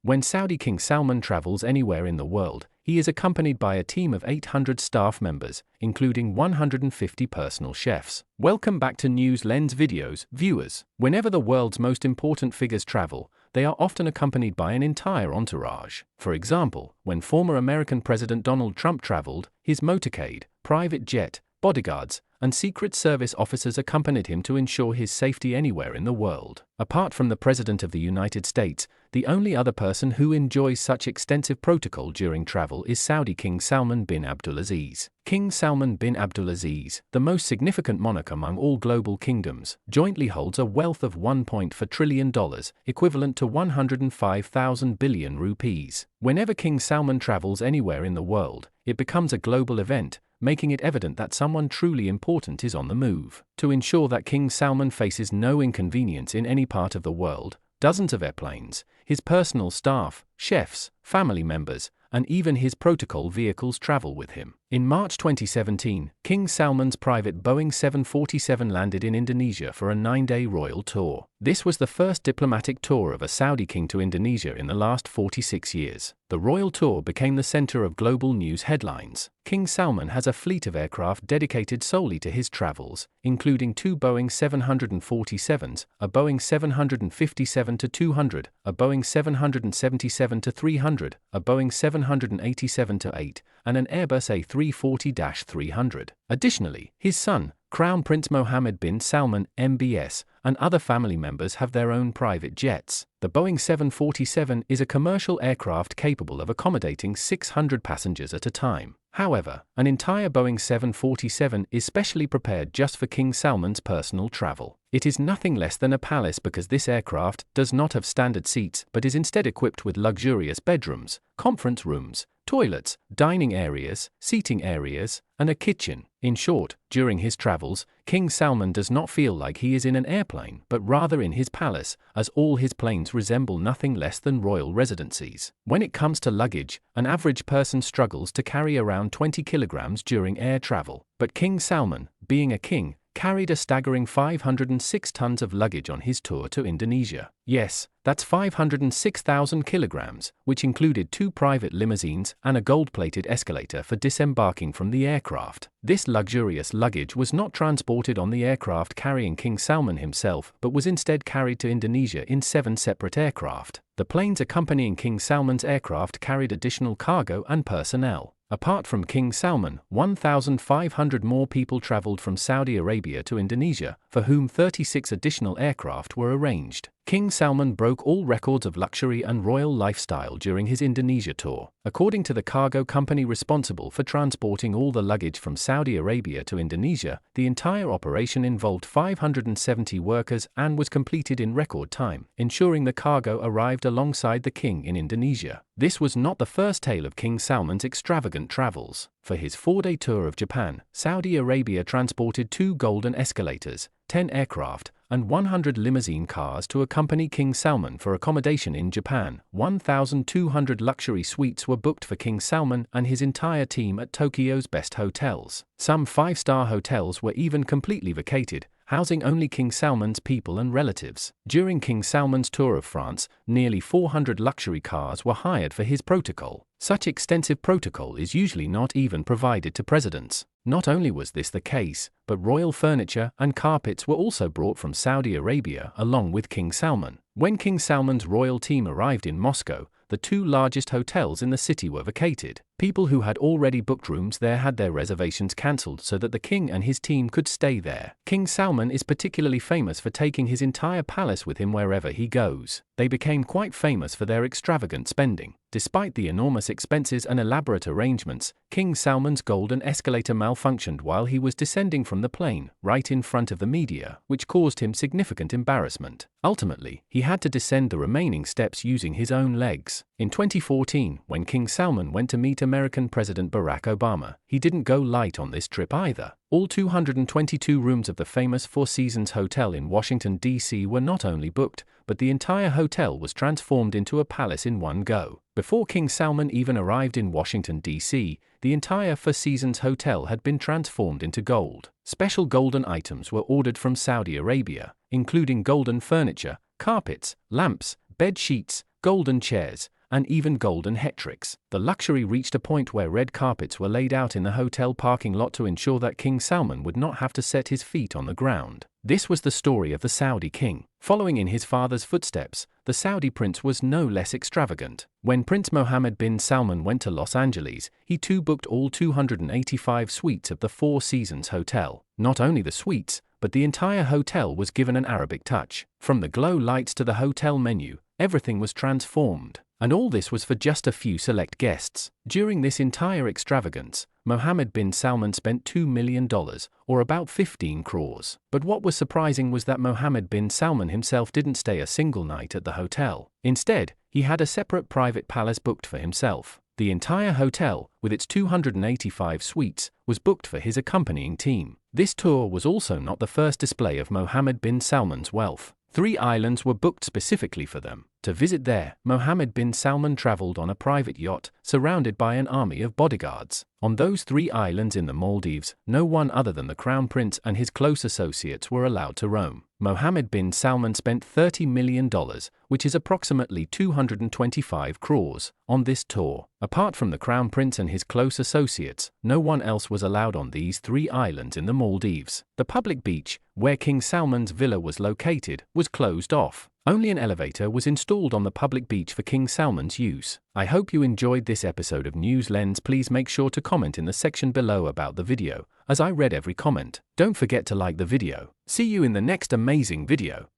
When Saudi King Salman travels anywhere in the world, he is accompanied by a team of 800 staff members, including 150 personal chefs. Welcome back to News Lens Videos, viewers. Whenever the world's most important figures travel, they are often accompanied by an entire entourage. For example, when former American President Donald Trump traveled, his motorcade, private jet, bodyguards, and Secret Service officers accompanied him to ensure his safety anywhere in the world. Apart from the President of the United States, the only other person who enjoys such extensive protocol during travel is Saudi King Salman bin Abdulaziz. King Salman bin Abdulaziz, the most significant monarch among all global kingdoms, jointly holds a wealth of $1.4 trillion, equivalent to 105,000 billion rupees. Whenever King Salman travels anywhere in the world, it becomes a global event, making it evident that someone truly important is on the move. To ensure that King Salman faces no inconvenience in any part of the world, dozens of airplanes, his personal staff, chefs, family members, and even his protocol vehicles travel with him. In March 2017, King Salman's private Boeing 747 landed in Indonesia for a 9-day royal tour. This was the first diplomatic tour of a Saudi king to Indonesia in the last 46 years. The royal tour became the center of global news headlines. King Salman has a fleet of aircraft dedicated solely to his travels, including 2 Boeing 747s, a Boeing 757-200, a Boeing 777-300, a Boeing 787-8, and an Airbus A340-300. Additionally, his son, Crown Prince Mohammed bin Salman, MBS, and other family members have their own private jets. The Boeing 747 is a commercial aircraft capable of accommodating 600 passengers at a time. However, an entire Boeing 747 is specially prepared just for King Salman's personal travel. It is nothing less than a palace because this aircraft does not have standard seats but is instead equipped with luxurious bedrooms, conference rooms, toilets, dining areas, seating areas, and a kitchen. In short, during his travels, King Salman does not feel like he is in an airplane but rather in his palace, as all his planes resemble nothing less than royal residencies. When it comes to luggage, an average person struggles to carry around 20 kilograms during air travel. But King Salman, being a king, carried a staggering 506 tons of luggage on his tour to Indonesia. Yes, that's 506,000 kilograms, which included 2 private limousines and a gold-plated escalator for disembarking from the aircraft. This luxurious luggage was not transported on the aircraft carrying King Salman himself, but was instead carried to Indonesia in 7 separate aircraft. The planes accompanying King Salman's aircraft carried additional cargo and personnel. Apart from King Salman, 1,500 more people traveled from Saudi Arabia to Indonesia, for whom 36 additional aircraft were arranged. King Salman broke all records of luxury and royal lifestyle during his Indonesia tour. According to the cargo company responsible for transporting all the luggage from Saudi Arabia to Indonesia, the entire operation involved 570 workers and was completed in record time, ensuring the cargo arrived alongside the king in Indonesia. This was not the first tale of King Salman's extravagant travels. For his 4-day tour of Japan, Saudi Arabia transported 2 golden escalators, 10 aircraft, and 100 limousine cars to accompany King Salman for accommodation in Japan. 1,200 luxury suites were booked for King Salman and his entire team at Tokyo's best hotels. Some 5-star hotels were even completely vacated, housing only King Salman's people and relatives. During King Salman's tour of France, nearly 400 luxury cars were hired for his protocol. Such extensive protocol is usually not even provided to presidents. Not only was this the case, but royal furniture and carpets were also brought from Saudi Arabia along with King Salman. When King Salman's royal team arrived in Moscow, the 2 largest hotels in the city were vacated. People who had already booked rooms there had their reservations cancelled so that the king and his team could stay there. King Salman is particularly famous for taking his entire palace with him wherever he goes. They became quite famous for their extravagant spending. Despite the enormous expenses and elaborate arrangements, King Salman's golden escalator malfunctioned while he was descending from the plane, right in front of the media, which caused him significant embarrassment. Ultimately, he had to descend the remaining steps using his own legs. In 2014, when King Salman went to meet American President Barack Obama, he didn't go light on this trip either. All 222 rooms of the famous Four Seasons Hotel in Washington, D.C. were not only booked, but the entire hotel was transformed into a palace in one go. Before King Salman even arrived in Washington, D.C., the entire Four Seasons Hotel had been transformed into gold. Special golden items were ordered from Saudi Arabia, including golden furniture, carpets, lamps, bed sheets, golden chairs, and even golden hat tricks. The luxury reached a point where red carpets were laid out in the hotel parking lot to ensure that King Salman would not have to set his feet on the ground. This was the story of the Saudi king. Following in his father's footsteps, the Saudi prince was no less extravagant. When Prince Mohammed bin Salman went to Los Angeles, he too booked all 285 suites of the Four Seasons Hotel. Not only the suites, but the entire hotel was given an Arabic touch. From the glow lights to the hotel menu, everything was transformed. And all this was for just a few select guests. During this entire extravagance, Mohammed bin Salman spent $2 million, or about 15 crores. But what was surprising was that Mohammed bin Salman himself didn't stay a single night at the hotel. Instead, he had a separate private palace booked for himself. The entire hotel, with its 285 suites, was booked for his accompanying team. This tour was also not the first display of Mohammed bin Salman's wealth. 3 islands were booked specifically for them. To visit there, Mohammed bin Salman traveled on a private yacht, surrounded by an army of bodyguards. On those 3 islands in the Maldives, no one other than the Crown Prince and his close associates were allowed to roam. Mohammed bin Salman spent $30 million, which is approximately 225 crores, on this tour. Apart from the Crown Prince and his close associates, no one else was allowed on these 3 islands in the Maldives. The public beach, where King Salman's villa was located, was closed off. Only an elevator was installed on the public beach for King Salman's use. I hope you enjoyed this episode of News Lens. Please make sure to comment in the section below about the video, as I read every comment. Don't forget to like the video. See you in the next amazing video.